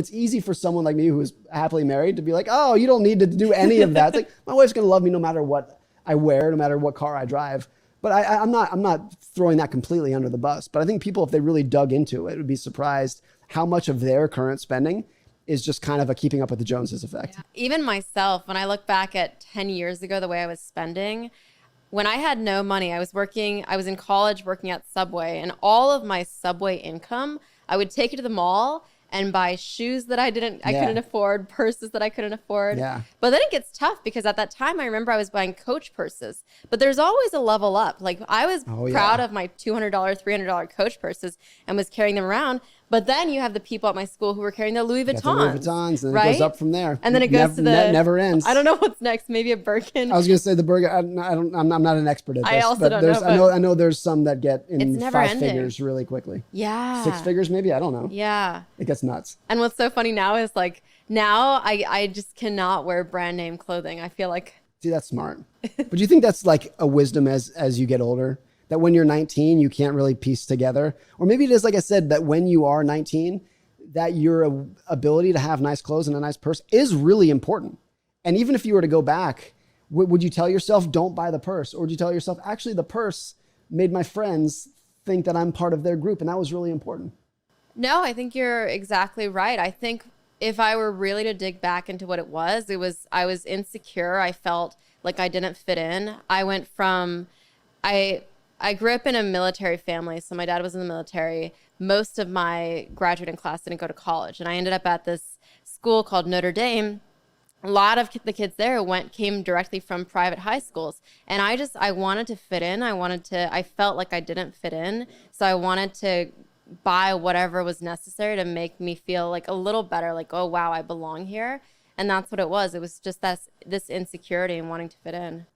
It's easy for someone like me who's happily married to be like, oh, you don't need to do any of that. It's like, my wife's going to love me no matter what I wear, no matter what car I drive. But I'm not throwing that completely under the bus. But I think people, if they really dug into it, would be surprised how much of their current spending is just kind of a keeping up with the Joneses effect. Yeah. Even myself, when I look back at 10 years ago, the way I was spending, when I had no money, I was in college working at Subway, and all of my Subway income, I would take it to the mall and buy shoes that I couldn't afford, purses that I couldn't afford. Yeah. But then it gets tough because at that time, I remember I was buying Coach purses, but there's always a level up. Like I was proud of my $200, $300 Coach purses and was carrying them around. But then you have the people at my school who were carrying the Louis Vuittons. Louis Vuittons, and right? It goes up from there. And then it goes to the never ends. I don't know what's next. Maybe a Birkin. I was going to say the Birkin. I'm not an expert at this. I also don't know. I know there's some that get in five figures really quickly. Yeah. 6 figures maybe. I don't know. Yeah. It gets nuts. And what's so funny now is like now I just cannot wear brand name clothing. I feel like. See, that's smart. But do you think that's like a wisdom as you get older? That when you're 19, you can't really piece together? Or maybe it is, like I said, that when you are 19, that your ability to have nice clothes and a nice purse is really important. And even if you were to go back, would you tell yourself, don't buy the purse? Or would you tell yourself, actually, the purse made my friends think that I'm part of their group, and that was really important? No, I think you're exactly right. I think if I were really to dig back into what it was I was insecure. I felt like I didn't fit in. I went from, I grew up in a military family. So my dad was in the military. Most of my graduating class didn't go to college. And I ended up at this school called Notre Dame. A lot of the kids there came directly from private high schools. And I wanted to fit in. I felt like I didn't fit in. So I wanted to buy whatever was necessary to make me feel like a little better, like, oh, wow, I belong here. And that's what it was. It was just this insecurity and wanting to fit in.